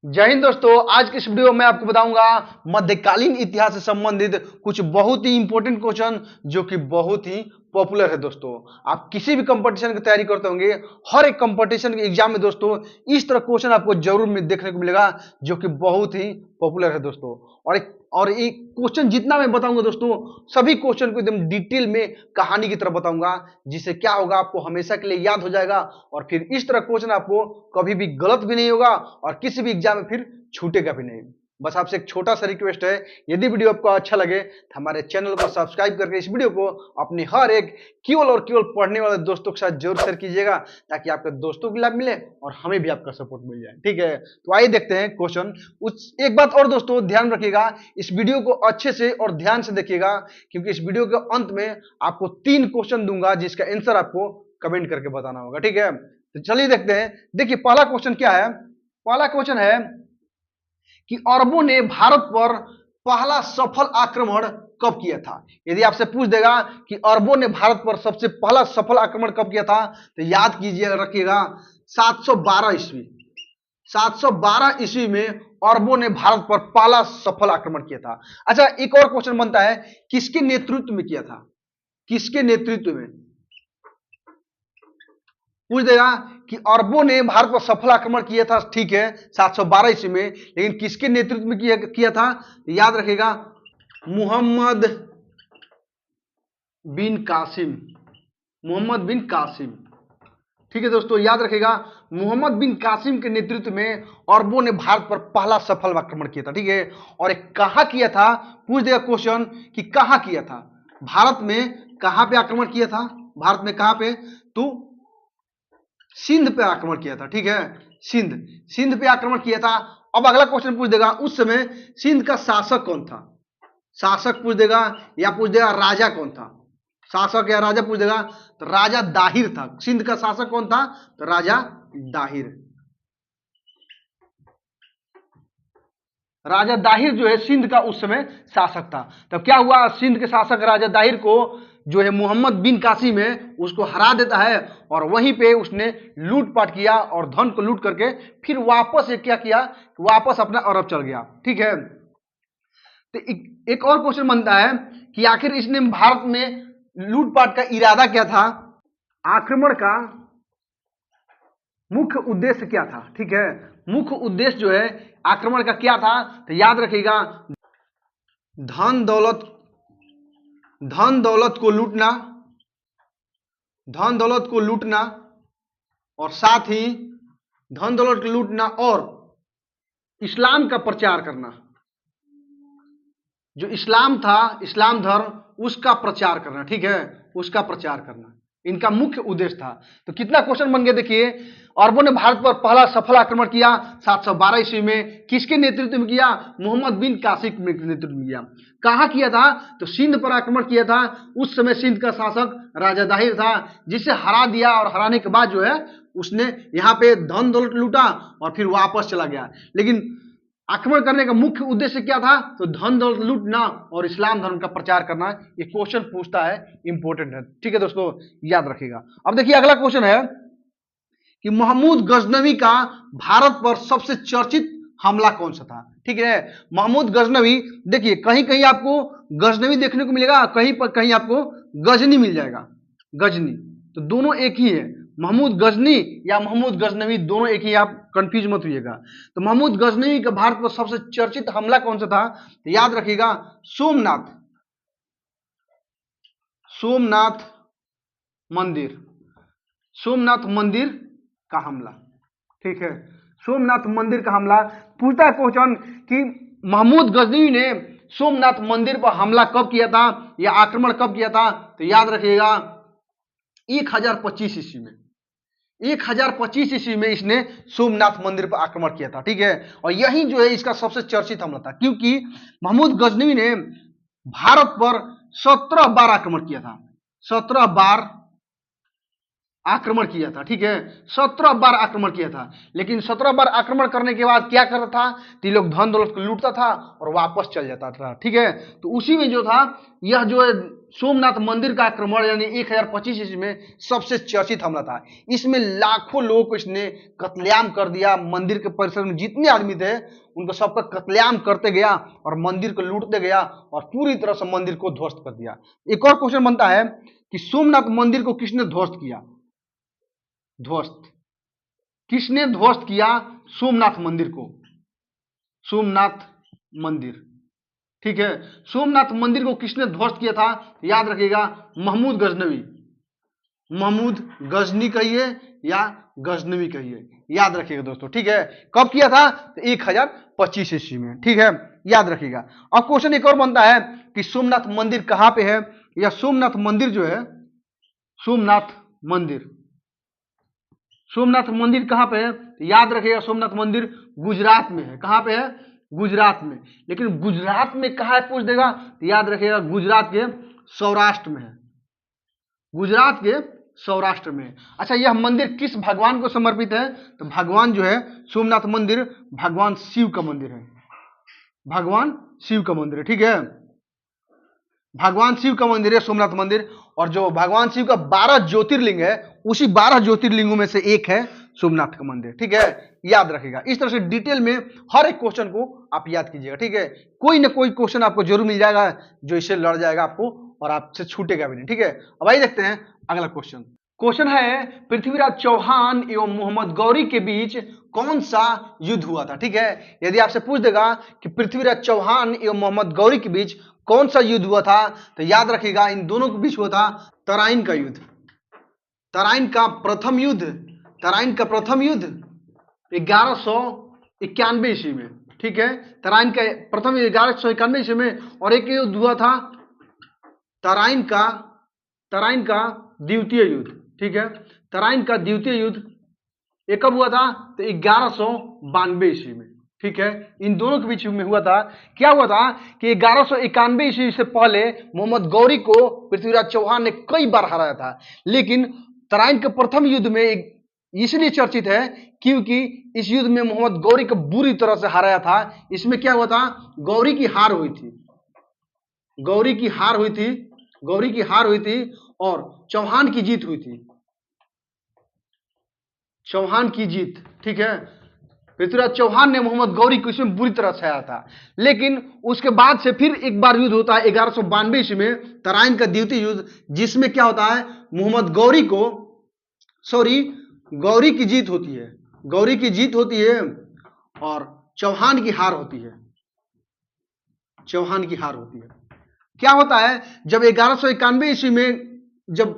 जय हिंद दोस्तों। आज की इस वीडियो में आपको बताऊंगा मध्यकालीन इतिहास से संबंधित कुछ बहुत ही इंपॉर्टेंट क्वेश्चन जो कि बहुत ही पॉपुलर है। दोस्तों आप किसी भी कंपटीशन की तैयारी करते होंगे, हर एक कंपटीशन के एग्जाम में दोस्तों इस तरह क्वेश्चन आपको जरूर देखने को मिलेगा जो कि बहुत ही पॉपुलर है दोस्तों। और एक क्वेश्चन जितना मैं बताऊंगा दोस्तों, सभी क्वेश्चन को एकदम डिटेल में कहानी की तरह बताऊंगा, जिससे क्या होगा आपको हमेशा के लिए याद हो जाएगा और फिर इस तरह क्वेश्चन आपको कभी भी गलत भी नहीं होगा और किसी भी एग्जाम में फिर छूटेगा भी नहीं। बस आपसे एक छोटा सा रिक्वेस्ट है, यदि वीडियो आपको अच्छा लगे तो हमारे चैनल को सब्सक्राइब करके इस वीडियो को अपने हर एक केवल पढ़ने वाले दोस्तों के साथ जरूर शेयर कीजिएगा, ताकि आपके दोस्तों को लाभ मिले और हमें भी आपका सपोर्ट मिल जाए। ठीक है, तो आइए देखते हैं क्वेश्चन। एक बात और दोस्तों ध्यान रखिएगा, इस वीडियो को अच्छे से और ध्यान से देखिएगा, क्योंकि इस वीडियो के अंत में आपको 3 क्वेश्चन दूंगा जिसका आंसर आपको कमेंट करके बताना होगा। ठीक है, तो चलिए देखते हैं। देखिए पहला क्वेश्चन क्या है। पहला क्वेश्चन है कि अरबों ने भारत पर पहला सफल आक्रमण कब किया था। यदि आपसे पूछ देगा कि अरबों ने भारत पर सबसे पहला सफल आक्रमण कब किया था, तो याद कीजिए, रखिएगा 712 ईस्वी। 712 ईस्वी में अरबों ने भारत पर पहला सफल आक्रमण किया था। अच्छा, एक और क्वेश्चन बनता है, किसके नेतृत्व में किया था। किसके नेतृत्व में पूछ देगा कि अरबों ने भारत पर सफल आक्रमण किया था, ठीक है 712 ईस्वी में, लेकिन किसके नेतृत्व में किया था। याद रखेगा मोहम्मद बिन कासिम। मोहम्मद बिन कासिम, ठीक है दोस्तों, याद रखेगा मोहम्मद बिन कासिम के नेतृत्व में अरबों ने भारत पर पहला सफल आक्रमण किया था। ठीक है, और एक कहां किया था, पूछ देगा क्वेश्चन कि कहां किया था। भारत में कहां पे आक्रमण किया था। भारत में कहां पे, तो सिंध पे आक्रमण किया था। ठीक है, सिंध पे आक्रमण किया था। अब अगला क्वेश्चन पूछ देगा, उस समय सिंध का शासक कौन था। शासक पूछ देगा या पूछ देगा राजा कौन था। शासक या राजा पूछ देगा, तो राजा दाहिर था। सिंध का शासक कौन था, तो राजा दाहिर। राजा दाहिर जो है सिंध का उस समय शासक था। तब क्या हुआ, सिंध के शासक राजा दाहिर को जो है मोहम्मद बिन कासिम है उसको हरा देता है, और वहीं पे उसने लूटपाट किया और धन को लूट करके फिर वापस क्या किया, वापस अपना अरब चल गया। ठीक है, तो एक और क्वेश्चन बनता है कि आखिर इसने भारत में लूटपाट का इरादा क्या था। आक्रमण का मुख्य उद्देश्य क्या था। ठीक है, मुख्य उद्देश्य जो है आक्रमण का क्या था, तो याद रखिएगा धन दौलत को लूटना, धन दौलत को लूटना, और साथ ही धन दौलत को लूटना और इस्लाम का प्रचार करना। जो इस्लाम था, इस्लाम धर्म, उसका प्रचार करना। ठीक है, उसका प्रचार करना इनका मुख्य उद्देश्य था। तो कितना क्वेश्चन बन गया, देखिए अरबों ने भारत पर पहला सफल आक्रमण किया 712 ईस्वी में, किसके नेतृत्व में किया, मोहम्मद बिन कासिम के नेतृत्व में किया। कहां किया था, तो सिंध पर आक्रमण किया था। उस समय सिंध का शासक राजा दाहिर था, जिसे हरा दिया, और हराने के बाद जो है उसने यहाँ पे धन दौलत लूटा और फिर वापस चला गया। लेकिन आक्रमण करने का मुख्य उद्देश्य क्या था, तो धन दौलत लूटना और इस्लाम धर्म का प्रचार करना। ये क्वेश्चन पूछता है, इंपॉर्टेंट है। ठीक है दोस्तों, याद रखिएगा। अब देखिए अगला क्वेश्चन है कि महमूद गजनवी का भारत पर सबसे चर्चित हमला कौन सा था। ठीक है, महमूद गजनवी, देखिए कहीं कहीं आपको गजनवी देखने को मिलेगा, कहीं पर कहीं आपको गजनी मिल जाएगा। गजनी, तो दोनों एक ही है, महमूद गजनी या महमूद गजनवी, दोनों एक ही, आप कंफ्यूज मत होइएगा। तो महमूद गजनवी का भारत पर सबसे चर्चित हमला कौन सा था, तो याद रखिएगा सोमनाथ मंदिर, सोमनाथ मंदिर का हमला। ठीक है, सोमनाथ मंदिर का हमला। पूछता है क्वेश्चन कि महमूद गजनवी ने सोमनाथ मंदिर पर हमला कब किया था या आक्रमण कब किया था, तो याद रखिएगा 1025 ईस्वी में। 1025 ईस्वी में इसने सोमनाथ मंदिर पर आक्रमण किया था। ठीक है, और यही जो है इसका सबसे चर्चित हमला था, क्योंकि महमूद गजनवी ने भारत पर 17 बार आक्रमण किया था। 17 बार आक्रमण किया था, ठीक है, 17 बार आक्रमण किया था। लेकिन 17 बार आक्रमण करने के बाद क्या करता था, तो ये लोग धन दौलत को लूटता था और वापस चल जाता था, ठीक है। तो उसी में जो था, यह जो है सोमनाथ मंदिर का आक्रमण यानी 1025 ईस्वी में सबसे चर्चित हमला था। इसमें लाखों लोगों को इसने कत्लेआम कर दिया। मंदिर के परिसर में जितने आदमी थे उनको सबका कत्लेआम करते गया और मंदिर को लूटते गया और पूरी तरह से मंदिर को ध्वस्त कर दिया। एक और क्वेश्चन बनता है कि सोमनाथ मंदिर को किसने ध्वस्त किया? ध्वस्त किसने ध्वस्त किया सोमनाथ मंदिर को? सोमनाथ मंदिर, ठीक है, सोमनाथ मंदिर को किसने ध्वस्त किया था? याद रखिएगा, महमूद गजनवी। महमूद गजनी कहिए या गजनवी कहिए, याद रखिएगा दोस्तों, ठीक है। कब किया था? तो 1025 ईस्वी में, ठीक है, याद रखिएगा। अब क्वेश्चन एक और बनता है कि सोमनाथ मंदिर कहां पे है, या सोमनाथ मंदिर जो है, सोमनाथ मंदिर, सोमनाथ मंदिर कहां पे है? तो याद रखिएगा, सोमनाथ मंदिर गुजरात में है। कहां पे है? गुजरात में। लेकिन गुजरात में कहां है पूछ देगा, तो याद रखिएगा, गुजरात के सौराष्ट्र में है। गुजरात के सौराष्ट्र में। अच्छा, यह मंदिर किस भगवान को समर्पित है? तो भगवान जो है सोमनाथ मंदिर भगवान शिव का मंदिर है। भगवान शिव का मंदिर है, ठीक है, भगवान शिव का मंदिर है सोमनाथ मंदिर। और जो भगवान शिव का 12 ज्योतिर्लिंग है, उसी 12 ज्योतिर्लिंगों में से एक है सोमनाथ का मंदिर, ठीक है, याद रखिएगा। इस तरह से डिटेल में हर एक क्वेश्चन को आप याद कीजिएगा, ठीक है। कोई ना कोई क्वेश्चन आपको जरूर मिल जाएगा जो इससे लड़ जाएगा आपको और आपसे छूटेगा भी नहीं, ठीक है। अब आइए देखते हैं अगला क्वेश्चन। क्वेश्चन है, पृथ्वीराज चौहान एवं मोहम्मद गौरी के बीच कौन सा युद्ध हुआ था? ठीक है, यदि आपसे पूछ देगा कि पृथ्वीराज चौहान एवं मोहम्मद गौरी के बीच कौन सा युद्ध हुआ था, तो याद रखिएगा, इन दोनों के बीच हुआ था तराइन का युद्ध। तराइन का प्रथम युद्ध, तराइन का प्रथम युद्ध 1191 ईस्वी में, ठीक है, तराइन का प्रथम 1191 ईस्वी में। और एक युद्ध हुआ था तराइन का द्वितीय युद्ध, ठीक है, तराइन का द्वितीय युद्ध ये कब हुआ था? तो 1192 ईस्वी में, ठीक है। इन दोनों के बीच में हुआ था। क्या हुआ था कि 1191 ईस्वी से पहले मोहम्मद गौरी को पृथ्वीराज चौहान ने कई बार हराया था। लेकिन तराइन के प्रथम युद्ध में इसलिए चर्चित है क्योंकि इस युद्ध में मोहम्मद गौरी को बुरी तरह से हराया था। इसमें क्या हुआ था? गौरी की हार हुई थी, गौरी की हार हुई थी, गौरी की हार हुई थी और चौहान की जीत हुई थी, चौहान की जीत, ठीक है। पृथ्वीराज चौहान ने मोहम्मद गौरी को इसमें बुरी तरह से हराया था। लेकिन उसके बाद से फिर एक बार युद्ध होता है 1192 ईस्वी में, तराइन का द्वितीय युद्ध, जिसमें क्या होता है, मोहम्मद गौरी को गौरी की जीत होती है, गौरी की जीत होती है और चौहान की हार होती है, चौहान की हार होती है। क्या होता है, जब 1191 ईस्वी में जब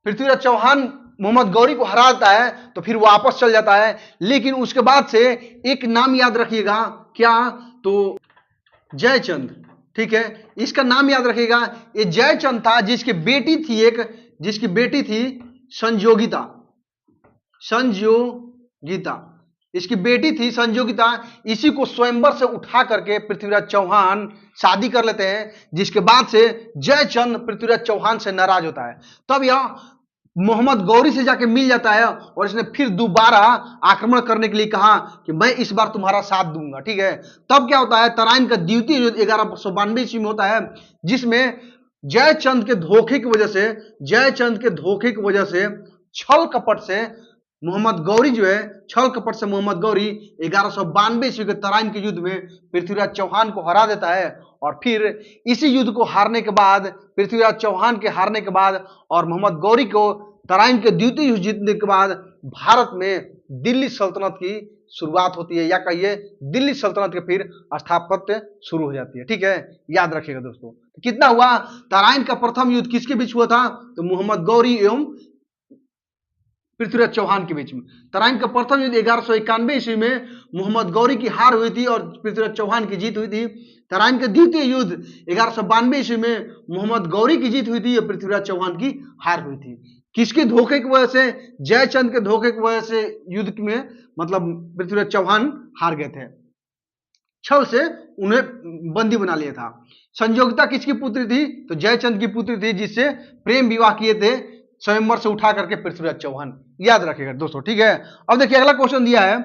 पृथ्वीराज चौहान मोहम्मद गौरी को हराता है तो फिर वापस चल जाता है। लेकिन उसके बाद से एक नाम याद रखिएगा, क्या? तो जयचंद, ठीक है, इसका नाम याद रखिएगा। ये जयचंद था जिसकी बेटी थी जिसकी बेटी थी संजोगिता, इसकी बेटी थी संजोगिता। इसी को स्वयंवर से उठा करके पृथ्वीराज चौहान शादी कर लेते हैं, जिसके बाद से जयचंद पृथ्वीराज चौहान से नाराज होता है। तब यह मोहम्मद गौरी से जाके मिल जाता है और इसने फिर दोबारा आक्रमण करने के लिए कहा कि मैं इस बार तुम्हारा साथ दूंगा, ठीक है। तब क्या होता है, तराइन का द्वितीय युद्ध 1192 ईस्वी में होता है, जिसमें जयचंद के धोखे की वजह से छल कपट से मोहम्मद गौरी जो है, छल कपट से मोहम्मद गौरी 1192 ईस्वी के तराइन के युद्ध में पृथ्वीराज चौहान को हरा देता है। और फिर इसी युद्ध को हारने के बाद, पृथ्वीराज चौहान के हारने के बाद और मोहम्मद गौरी को तराइन के द्वितीय युद्ध जीतने के बाद भारत में दिल्ली सल्तनत की शुरुआत होती है, या कहिए दिल्ली सल्तनत के फिर स्थापत्य शुरू हो जाती है, ठीक है, याद रखिएगा दोस्तों। तो कितना हुआ? तराइन का प्रथम युद्ध किसके बीच हुआ था? तो मोहम्मद गौरी एवं पृथ्वीराज चौहान के बीच में। तराइन का प्रथम युद्ध 1191 ईस्वी में मोहम्मद गौरी की हार हुई थी और पृथ्वीराज चौहान की जीत हुई थी। तराइन का द्वितीय युद्ध 1192 ईस्वी में मोहम्मद गौरी की जीत हुई थी और पृथ्वीराज चौहान की हार हुई थी। किसके धोखे की वजह से? जयचंद के धोखे की वजह से युद्ध में मतलब पृथ्वीराज चौहान हार गए थे, छल से उन्हें बंदी बना लिया था। संजोगिता किसकी पुत्री थी? तो जयचंद की पुत्री थी, जिससे प्रेम विवाह किए थे स्वयंवर से उठा करके पृथ्वीराज चौहान, याद रखिएगा दोस्तों, ठीक है। अब देखिए अगला क्वेश्चन दिया है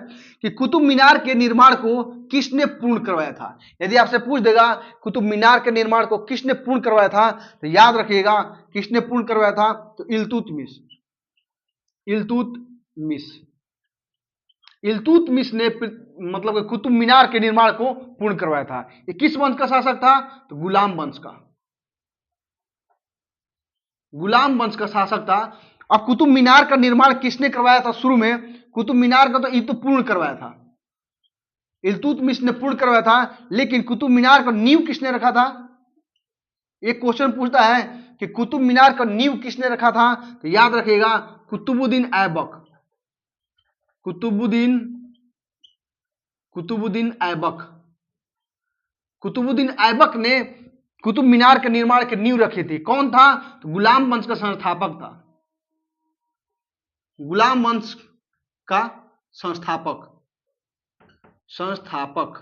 कि कुतुब मीनार के निर्माण को किसने पूर्ण करवाया था। यदि आपसे पूछ देगा कुतुब मीनार के निर्माण को किसने पूर्ण करवाया था, तो याद रखिएगा किसने पूर्ण करवाया था, तो इल्तुतमिश। इल्तुतमिश इल्तुतमिश ने मतलब कि कुतुब मीनार के निर्माण को पूर्ण करवाया था। ये किस वंश का शासक था, तो गुलाम वंश का, गुलाम वंश का शासक था। अब कुतुब मीनार का निर्माण किसने करवाया था शुरू में, कुतुब मीनार का तो ये तो पूर्ण करवाया था, इल्तुतमिश ने पूर्ण करवाया था, लेकिन कुतुब मीनार का नींव किसने रखा था। एक क्वेश्चन पूछता है कि कुतुब मीनार का नींव किसने रखा था, तो याद रखिएगा कुतुबुद्दीन ऐबक। कुतुबुद्दीन कुतुबुद्दीन ऐबक कुतुबुद्दीन ऐबक ने कुतुब मीनार के निर्माण की नींव रखी थी। कौन था, तो गुलाम वंश का संस्थापक था, गुलाम वंश का संस्थापक, संस्थापक,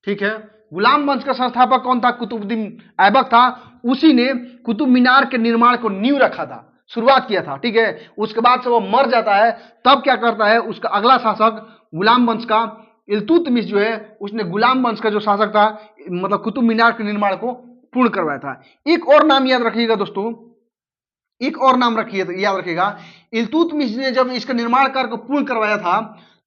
ठीक है। गुलाम वंश का संस्थापक कौन था, कुतुबुद्दीन ऐबक था। उसी ने कुतुब मीनार के निर्माण को नींव रखा था, शुरुआत किया था, ठीक है। उसके बाद से वो मर जाता है, तब क्या करता है उसका अगला शासक गुलाम वंश का इल्तुतमिश जो है, उसने गुलाम वंश का जो शासक था मतलब कुतुब मीनार के निर्माण को पूर्ण करवाया था। एक और नाम याद रखिएगा दोस्तों, एक और नाम रखिए याद रखिएगा, इल्तुतमिश ने जब इसका निर्माण कार्य को पूर्ण करवाया था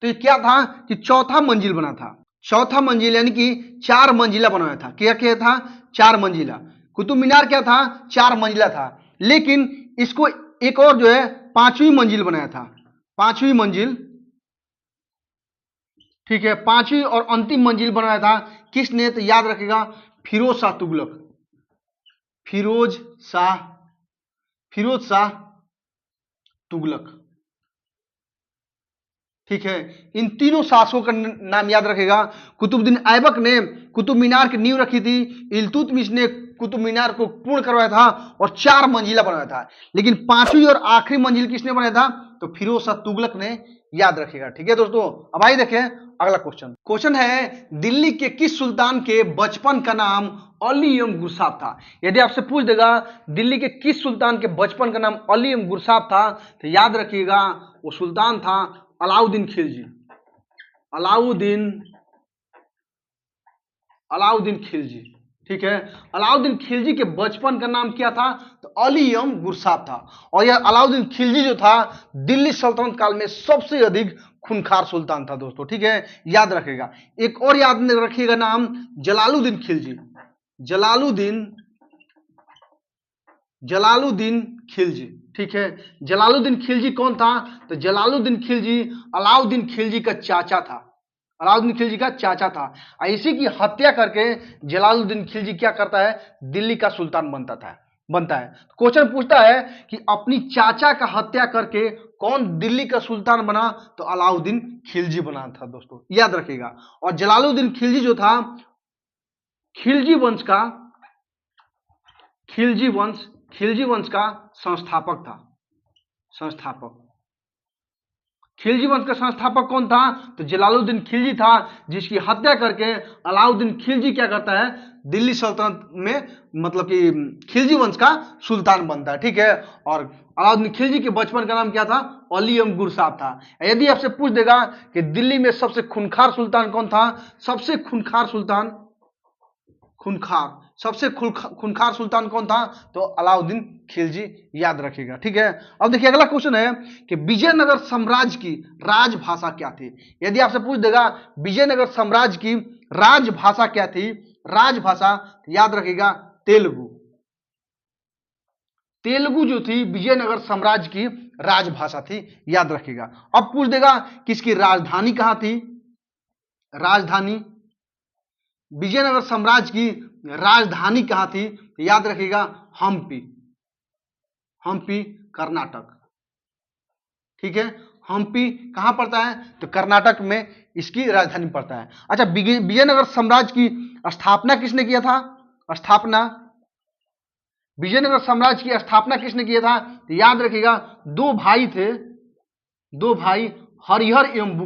तो ये क्या था कि चौथा मंजिल बना था, चौथा मंजिल यानी कि 4 मंजिला बनाया था। क्या क्या था, 4 मंजिला। कुतुब मीनार क्या था, 4 मंजिला था, लेकिन इसको एक और जो है 5वीं मंजिल बनाया था, 5वीं मंजिल, ठीक है। 5वीं और अंतिम मंजिल बनाया था किसने, तो याद रखिएगा फिरोज शाह तुगलक, फिरोज शाह तुगलक, ठीक है। इन तीनों शासकों का नाम याद रखेगा। कुतुबुद्दीन ऐबक ने कुतुब मीनार की नींव रखी थी, इल्तुतमिश ने कुतुब मीनार को पूर्ण करवाया था और 4 मंजिला बनाया था, लेकिन 5वीं और आखिरी मंजिल किसने बनाया था, तो फिरोज शाह तुगलक ने, याद रखेगा, ठीक है दोस्तों। अब आइए देखें अगला क्वेश्चन। क्वेश्चन है दिल्ली के किस सुल्तान के बचपन का नाम अली एम गुरसाब था। यदि आपसे पूछ देगा दिल्ली के किस सुल्तान के बचपन का नाम अली एम गुरसाब था, तो याद रखिएगा वो सुल्तान था अलाउद्दीन खिलजी, अलाउद्दीन खिलजी, ठीक है। अलाउद्दीन खिलजी के बचपन का नाम क्या था, तो अली एम गुरसाब था। और यह अलाउद्दीन खिलजी जो था दिल्ली सल्तनत काल में सबसे अधिक खूंखार सुल्तान था दोस्तों, ठीक है, याद रखेगा। एक और याद रखिएगा नाम जलालुद्दीन खिलजी, जलालुद्दीन खिलजी, ठीक है। जलालुद्दीन खिलजी कौन था, तो जलालुद्दीन खिलजी अलाउद्दीन खिलजी का चाचा था, अलाउद्दीन खिलजी का चाचा था। इसी की हत्या करके जलालुद्दीन खिलजी क्या करता है, दिल्ली का सुल्तान बनता है। क्वेश्चन पूछता है कि अपनी चाचा का हत्या करके कौन दिल्ली का सुल्तान बना, तो अलाउद्दीन खिलजी बना था दोस्तों, याद रखिएगा। और जलालुद्दीन खिलजी जो था खिलजी वंश का संस्थापक था, खिलजी वंश का संस्थापक कौन था, तो जलालुद्दीन खिलजी था, जिसकी हत्या करके अलाउद्दीन खिलजी क्या करता है, दिल्ली सल्तनत में मतलब कि खिलजी वंश का सुल्तान बनता है, ठीक है। और अलाउद्दीन खिलजी के बचपन का नाम क्या था, अली एम गुरसाब था। यदि आपसे पूछ देगा कि दिल्ली में सबसे खूंखार सुल्तान कौन था, सबसे खूंखार सुल्तान कौन था, तो अलाउद्दीन खिलजी, याद रखिएगा, ठीक है। अब देखिए अगला क्वेश्चन है कि विजयनगर साम्राज्य की राजभाषा क्या थी। यदि आपसे पूछ देगा विजयनगर साम्राज्य की राजभाषा क्या थी, राजभाषा, याद रखिएगा तेलुगु जो थी विजयनगर साम्राज्य की राजभाषा थी, याद रखिएगा। अब पूछ देगा कि इसकी राजधानी कहां थी, राजधानी, विजयनगर साम्राज्य की राजधानी कहां थी, याद रखिएगा हम्पी कर्नाटक, ठीक है। हम्पी कहां पड़ता है, तो कर्नाटक में इसकी राजधानी पड़ता है। अच्छा, विजयनगर साम्राज्य की स्थापना किसने किया था, विजयनगर साम्राज्य की स्थापना किसने किया था, तो याद रखिएगा 2 भाई थे, 2 भाई हरिहर एवं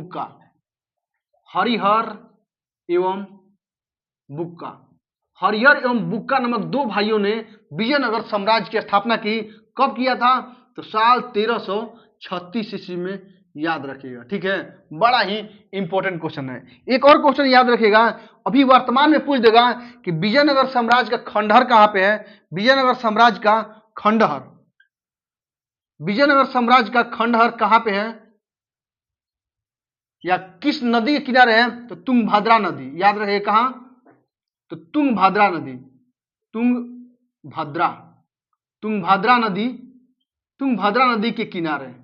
बुक्का नामक 2 भाइयों ने विजयनगर साम्राज्य की स्थापना की। कब किया था? तो साल 1336 ईस्वी में, याद रखिएगा। ठीक है, बड़ा ही इंपॉर्टेंट क्वेश्चन है। एक और क्वेश्चन याद रखिएगा, अभी वर्तमान में पूछ देगा कि विजयनगर साम्राज्य का खंडहर कहां पे है? विजयनगर साम्राज्य का खंडहर, विजयनगर साम्राज्य का खंडहर कहां पे है या किस नदी के किनारे है? तो तुंगभद्रा नदी, याद रखिए। कहां? तो तुंगभद्रा नदी, तुंगभद्रा, तुंगभद्रा नदी, तुंगभद्रा नदी के किनारे।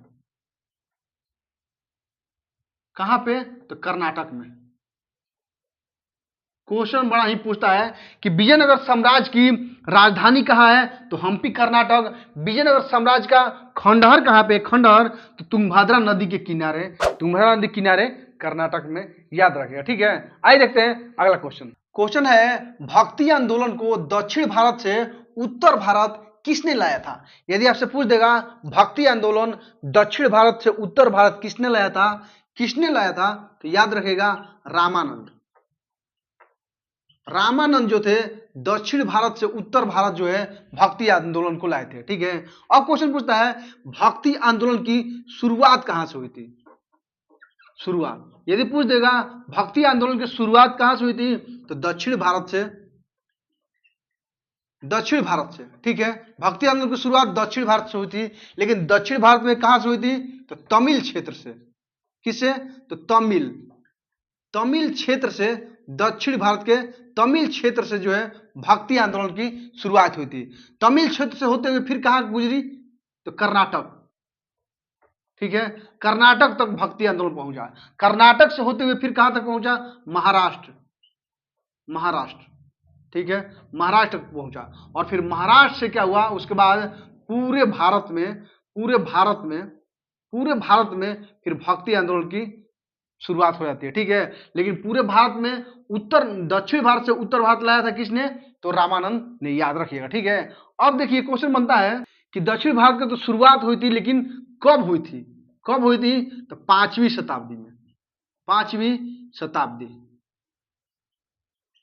कहां पे? तो कर्नाटक में। क्वेश्चन बड़ा ही पूछता है कि विजयनगर साम्राज्य की राजधानी कहां है? तो हम्पी, कर्नाटक। विजयनगर साम्राज्य का खंडहर कहां पे? खंडहर तो तुंगभद्रा नदी के किनारे, तुंगभद्रा नदी के किनारे, कर्नाटक में, याद रखिएगा। ठीक है, आइए देखते हैं अगला क्वेश्चन। क्वेश्चन है, भक्ति आंदोलन को दक्षिण भारत से उत्तर भारत किसने लाया था? यदि आपसे पूछ देगा भक्ति आंदोलन दक्षिण भारत से उत्तर भारत किसने लाया था, किसने लाया था, तो याद रखेगा रामानंद। रामानंद जो थे दक्षिण भारत से उत्तर भारत जो है भक्ति आंदोलन को लाए थे। ठीक है, अब क्वेश्चन पूछता है भक्ति आंदोलन की शुरुआत कहां से हुई थी? शुरुआत यदि पूछ देगा भक्ति आंदोलन की शुरुआत कहां से हुई थी, तो दक्षिण भारत से, दक्षिण भारत से। ठीक है, भक्ति आंदोलन की शुरुआत दक्षिण भारत से हुई थी, लेकिन दक्षिण भारत में कहां से हुई थी? तो तमिल क्षेत्र से। किससे? तो तमिल, तमिल क्षेत्र से, दक्षिण भारत के तमिल क्षेत्र से जो है भक्ति आंदोलन की शुरुआत हुई थी। तमिल क्षेत्र से होते हुए फिर कहां गुजरी? तो कर्नाटक। ठीक है, कर्नाटक तक भक्ति आंदोलन पहुंचा। कर्नाटक से होते हुए फिर कहां तक पहुंचा? महाराष्ट्र, महाराष्ट्र। ठीक है, महाराष्ट्र तक पहुंचा, और फिर महाराष्ट्र से क्या हुआ? उसके बाद पूरे भारत में, पूरे भारत में, पूरे भारत में फिर भक्ति आंदोलन की शुरुआत हो जाती है। ठीक है, लेकिन पूरे भारत में उत्तर, दक्षिण भारत से उत्तर भारत लाया था किसने? तो रामानंद ने, याद रखिएगा। ठीक है, अब देखिए क्वेश्चन बनता है कि दक्षिण भारत की तो शुरुआत हुई थी, लेकिन कब हुई थी? कब हुई थी? तो 5वीं शताब्दी में, 5वीं शताब्दी।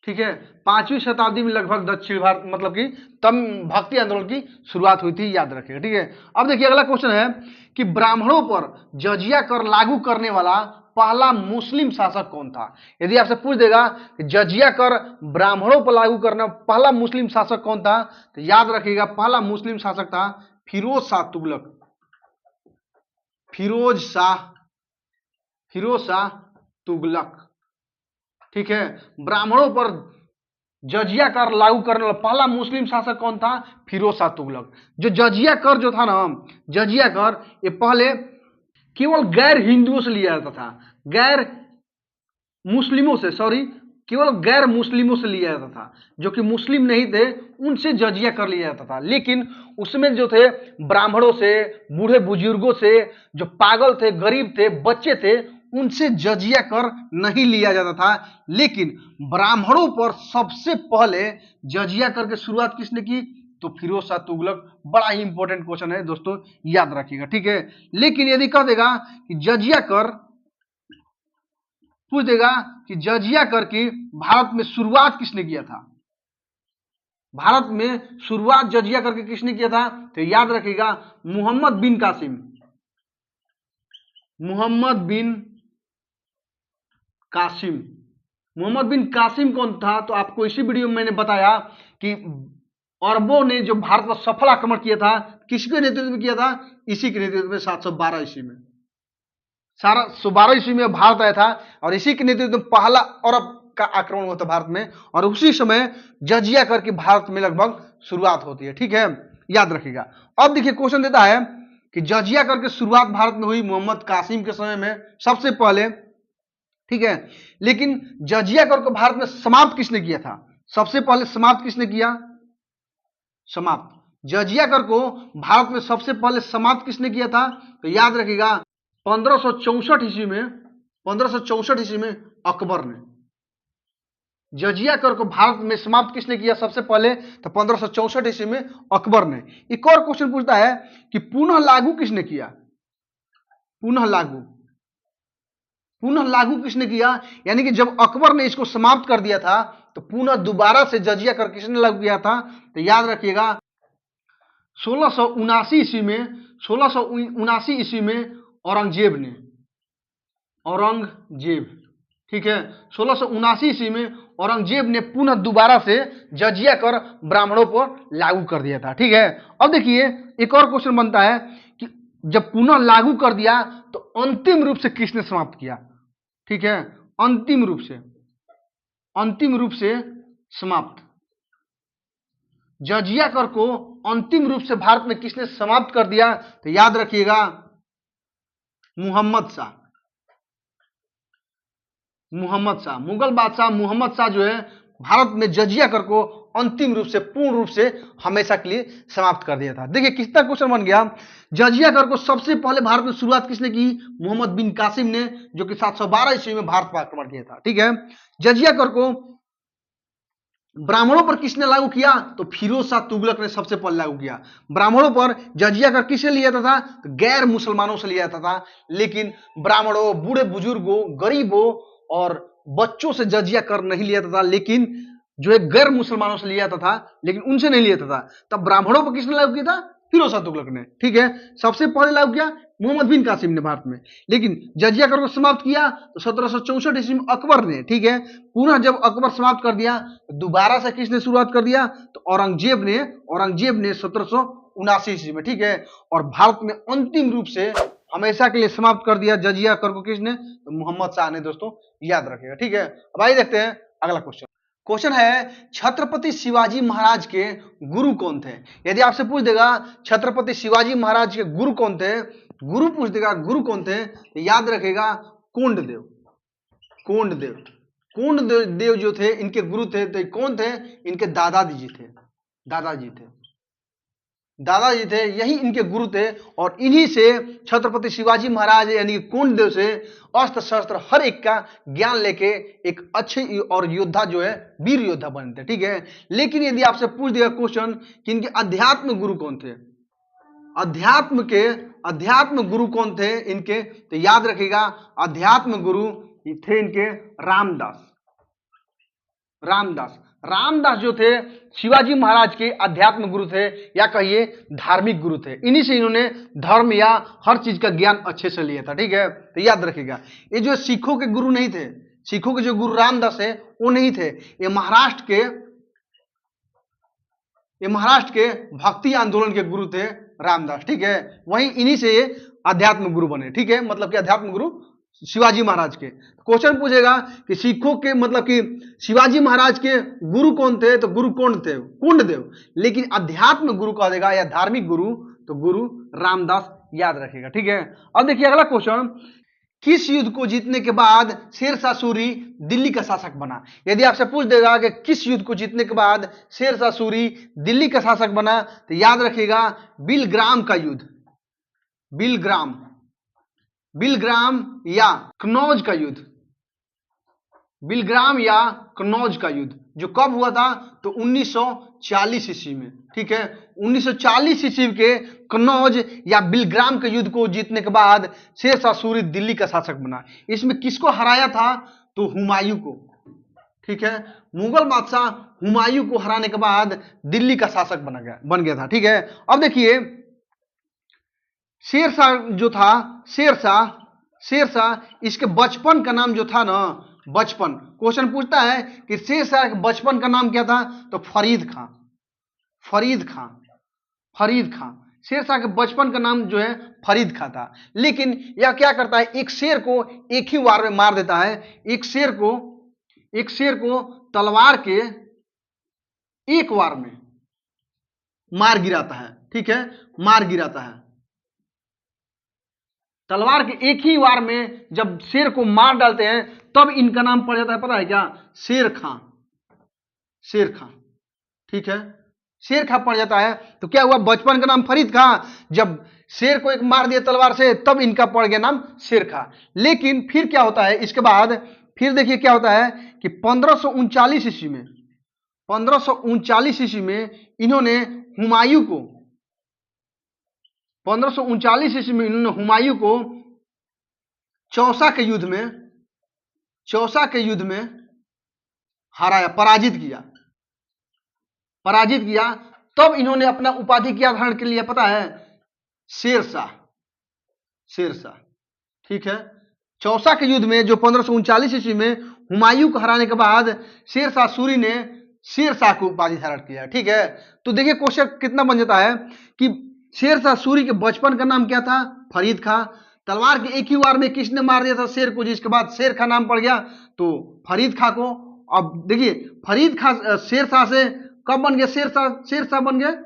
ठीक है, 5वीं शताब्दी में लगभग दक्षिण भारत, मतलब कि तब भक्ति आंदोलन की शुरुआत हुई थी, याद रखिएगा। ठीक है, अब देखिए अगला क्वेश्चन है कि ब्राह्मणों पर जजिया कर लागू करने वाला पहला मुस्लिम शासक कौन था? यदि आपसे पूछ देगा कि जजिया कर ब्राह्मणों पर लागू करना पहला मुस्लिम शासक कौन था, तो याद रखिएगा पहला मुस्लिम शासक था फिरोज शाह तुगलक। फिरोज शाह, फिरोज शाह तुगलक। ठीक है, ब्राह्मणों पर जजिया कर लागू करने वाला पहला मुस्लिम शासक कौन था? फिरोज शाह तुगलक। जो जजिया कर जो था ना, जजिया कर, ये पहले केवल गैर हिंदुओं से लिया जाता था, गैर मुस्लिमों से, सॉरी, केवल गैर मुस्लिमों से लिया जाता था। जो कि मुस्लिम नहीं थे उनसे जजिया कर लिया जाता था, लेकिन उसमें जो थे ब्राह्मणों से, बूढ़े बुजुर्गों से, जो पागल थे, गरीब थे, बच्चे थे, उनसे जजिया कर नहीं लिया जाता था। लेकिन ब्राह्मणों पर सबसे पहले जजिया कर की शुरुआत किसने की? तो फिरोज शाह तुगलक। बड़ा ही इंपॉर्टेंट क्वेश्चन है दोस्तों, याद रखिएगा। ठीक है, लेकिन यदि कह देगा कि जजिया कर, पूछ देगा कि जजिया कर की भारत में शुरुआत किसने किया था? भारत में शुरुआत जजिया करके किसने किया था? तो याद रखिएगा मोहम्मद बिन कासिम, मोहम्मद बिन कासिम। मोहम्मद बिन कासिम कौन था? तो आपको इसी वीडियो में मैंने बताया कि अरबों ने जो भारत पर सफल आक्रमण किया था, किसके नेतृत्व में किया था? इसी के नेतृत्व में 712 ईस्वी में, 712 ईस्वी में भारत आया था, और इसी के नेतृत्व में पहला अरब का आक्रमण हुआ था भारत में, और उसी समय जजिया करके भारत में लगभग शुरुआत होती है। ठीक है, याद रखिएगा। अब देखिए क्वेश्चन देता है कि जजिया करके शुरुआत भारत में हुई मोहम्मद कासिम के समय में सबसे पहले। ठीक है, लेकिन जजिया कर को भारत में समाप्त किसने किया था? सबसे पहले समाप्त किसने किया? समाप्त जजिया कर को भारत में सबसे पहले समाप्त किसने किया था? तो याद रखिएगा 1564 ईस्वी में, 1564 ईस्वी में अकबर ने। जजिया कर को भारत में समाप्त किसने किया सबसे पहले? तो 1564 ईस्वी में अकबर ने। एक और क्वेश्चन पूछता है कि पुनः लागू किसने किया? पुनः लागू, पुनः लागू किसने किया? यानी कि जब अकबर ने इसको समाप्त कर दिया था, तो पुनः दोबारा से जजिया कर किसने लागू किया था? तो याद रखिएगा 1679 ईस्वी में 1679 ईस्वी में औरंगजेब, ठीक है, 1679 ईस्वी में औरंगजेब ने पुनः दोबारा से जजिया कर ब्राह्मणों पर लागू कर दिया था। ठीक है, अब देखिए एक और क्वेश्चन बनता है कि जब पुनः लागू कर दिया तो अंतिम रूप से किसने समाप्त किया? ठीक है, अंतिम रूप से समाप्त, जजिया कर को अंतिम रूप से भारत में किसने समाप्त कर दिया? तो याद रखिएगा मुहम्मद शाह। मुगल बादशाह मुहम्मद शाह जो है भारत में जजिया कर को अंतिम रूप से, पूर्ण रूप से, हमेशा के लिए समाप्त कर दिया था। देखिए कितना क्वेश्चन बन गया। जजिया कर को सबसे पहले भारत में शुरुआत किसने की? मोहम्मद बिन कासिम ने, जो कि 712 ईस्वी में भारत पर आक्रमण किया था। ठीक है, जजिया कर को ब्राह्मणों पर किसने लागू किया? तो फिरोज शाह तुगलक ने सबसे पहले लागू किया। ब्राह्मणों पर जजिया कर किसने लिया था? तो गैर मुसलमानों से लिया था। लेकिन ब्राह्मणों, बूढ़े बुजुर्गों, गरीबों और बच्चों से जजिया कर नहीं लिया था, लेकिन जो है गैर मुसलमानों से लिया था, लेकिन उनसे नहीं लिया था। तब ब्राह्मणों पर किसने लागू किया था? फिरोज शाह तुगलक ने। ठीक है, सबसे पहले लागू किया मोहम्मद बिन कासिम ने भारत में, लेकिन जजिया कर को समाप्त किया तो 1764 ईस्वी में अकबर ने। ठीक है, पुनः जब अकबर समाप्त कर दिया तो दोबारा से किसने शुरुआत कर दिया? तो औरंगजेब ने 1779 ईस्वी में। ठीक है, और भारत में अंतिम रूप से हमेशा के लिए समाप्त कर दिया जजिया कर को किसने? तो मोहम्मद शाह ने। दोस्तों याद रखिएगा। ठीक है, अब आइए देखते हैं अगला क्वेश्चन है छत्रपति शिवाजी महाराज के गुरु कौन थे? यदि आपसे पूछ देगा छत्रपति शिवाजी महाराज के गुरु कौन थे, गुरु पूछ देगा गुरु कौन थे, तो याद रखेगा कोंडदेव। कोंडदेव जो थे इनके गुरु थे। तो कौन थे? इनके दादाजी थे, यही इनके गुरु थे। और इन्हीं से छत्रपति शिवाजी महाराज यानी कोंडदेव से अस्त्र शस्त्र हर एक का ज्ञान लेके एक अच्छे और योद्धा जो है वीर योद्धा बने थे। ठीक है, लेकिन यदि आपसे पूछ दिया क्वेश्चन कि इनके अध्यात्म गुरु कौन थे, अध्यात्म गुरु कौन थे इनके, तो याद रखिएगा अध्यात्म गुरु थे इनके रामदास जो थे शिवाजी महाराज के अध्यात्म गुरु थे, या कहिए धार्मिक गुरु थे। इन्हीं से इन्होंने धर्म या हर चीज का ज्ञान अच्छे से लिया था। ठीक है, तो याद रखिएगा ये जो सिखों के गुरु नहीं थे, सिखों के जो गुरु रामदास है वो नहीं थे, ये महाराष्ट्र के भक्ति आंदोलन के गुरु थे रामदास। ठीक है, वहीं इन्हीं से ये अध्यात्म गुरु बने। ठीक है, मतलब कि अध्यात्म गुरु शिवाजी महाराज के। क्वेश्चन पूछेगा कि सिखों के मतलब कि शिवाजी महाराज के गुरु कौन थे, तो गुरु कौन थे? कुंडदेव। लेकिन अध्यात्म गुरु कहा देगा या धार्मिक गुरु, तो गुरु रामदास। याद रखिएगा। ठीक है, अब देखिए अगला क्वेश्चन, किस युद्ध को जीतने के बाद शेरशाह सूरी दिल्ली का शासक बना? यदि आपसे पूछ देगा कि किस युद्ध को जीतने के बाद शेरशाह सूरी दिल्ली का शासक बना, तो याद रखिएगा बिलग्राम का युद्ध, बिलग्राम या कन्नौज का युद्ध, बिलग्राम या कन्नौज का युद्ध, जो कब हुआ था? तो 1940 ईस्वी में। ठीक है, 1940 ईस्वी के कन्नौज या बिलग्राम के युद्ध को जीतने के बाद शेरशाह सूरी दिल्ली का शासक बना। इसमें किसको हराया था? तो हुमायूं को। ठीक है, मुगल बादशाह हुमायूं को हराने के बाद दिल्ली का शासक बन गया था। ठीक है, अब देखिए शेरशाह जो था, शेरशाह इसके बचपन का नाम जो था ना, बचपन, क्वेश्चन पूछता है कि शेरशाह के बचपन का नाम क्या था? तो फरीद खां। शेरशाह के बचपन का नाम जो है फरीद खां था। लेकिन यह क्या करता है, एक शेर को एक ही वार में मार देता है। एक शेर को तलवार के एक वार में मार गिराता है। ठीक है, मार गिराता है। तलवार के एक ही वार में जब शेर को मार डालते हैं तब इनका नाम पड़ जाता है, पता है क्या? शेर खां। ठीक है, शेर खां पड़ जाता है। तो क्या हुआ, बचपन का नाम फरीद खां, जब शेर को एक मार दिया तलवार से तब इनका पड़ गया नाम शेर खां। लेकिन फिर क्या होता है इसके बाद, फिर देखिए क्या होता है कि 1539 ईस्वी में इन्होंने हुमायूं को 1539 ईस्वी में इन्होंने हुमायूं को चौसा के युद्ध में हराया, पराजित किया। तब इन्होंने अपना उपाधि क्या धारण कर लिया पता है? शेरशाह। शेरशाह, ठीक है। चौसा के युद्ध में जो 1539 ईस्वी में हुमायूं को हराने के बाद शेरशाह सूरी ने शेरशाह को उपाधि धारण किया, ठीक है। तो देखिए क्वेश्चन कितना बन जाता है कि शेरशाह सूरी के बचपन का नाम क्या था? फरीद खां। तलवार के एक ही वार में किसने मार दिया था शेर को, जिसके बाद शेर खां नाम पड़ गया? तो फरीद खां को। अब देखिए फरीद खां शेरशाह से कब बन गए? शेरशाह बन गए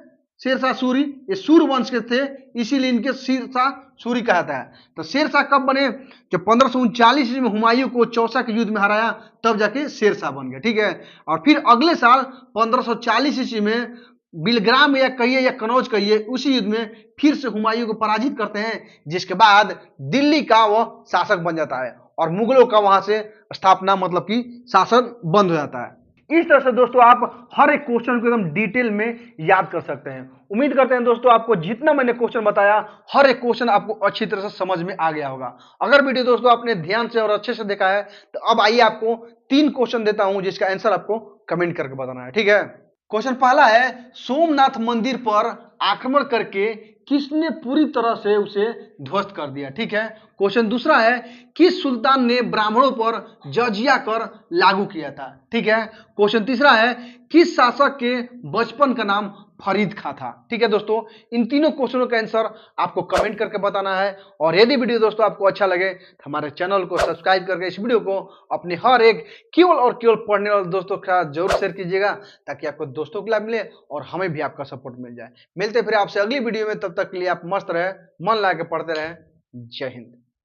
शेरशाह सूरी। ये सूर वंश के थे, इसीलिए इनके शेरशाह सूरी कहता है। तो शेरशाह कब बने? जब 1539 में हुमायूं को चौसा के युद्ध में हराया, तब जाके शेरशाह बन गए, ठीक है। और फिर अगले साल 1540 ईस्वी में बिलग्राम या कहिए या कनौज कहिए, उसी युद्ध में फिर से हुमायूं को पराजित करते हैं, जिसके बाद दिल्ली का वह शासक बन जाता है और मुगलों का वहां से स्थापना मतलब कि शासन बंद हो जाता है। इस तरह से दोस्तों आप हर एक क्वेश्चन को एकदम डिटेल में याद कर सकते हैं। उम्मीद करते हैं दोस्तों आपको जितना मैंने क्वेश्चन बताया, हर एक क्वेश्चन आपको अच्छी तरह से समझ में आ गया होगा। अगर वीडियो दोस्तों आपने ध्यान से और अच्छे से देखा है, तो अब आइए आपको 3 क्वेश्चन देता हूं, जिसका आंसर आपको कमेंट करके बताना है, ठीक है। क्वेश्चन पहला है, सोमनाथ मंदिर पर आक्रमण करके किसने पूरी तरह से उसे ध्वस्त कर दिया, ठीक है। क्वेश्चन दूसरा है, किस सुल्तान ने ब्राह्मणों पर जजिया कर लागू किया था, ठीक है। क्वेश्चन तीसरा है, किस शासक के बचपन का नाम फरीद खां था, ठीक है। दोस्तों इन तीनों क्वेश्चनों का आंसर आपको कमेंट करके बताना है। और यदि वीडियो दोस्तों आपको अच्छा लगे तो हमारे चैनल को सब्सक्राइब करके इस वीडियो को अपने हर एक केवल और केवल पढ़ने वाले दोस्तों के साथ जरूर शेयर कीजिएगा, ताकि आपको दोस्तों को लाभ मिले और हमें भी आपका सपोर्ट मिल जाए। मिलते फिर आपसे अगली वीडियो में, तब तक के लिए आप मस्त रहे, मन लगा के पढ़ते रहे। जय हिंद।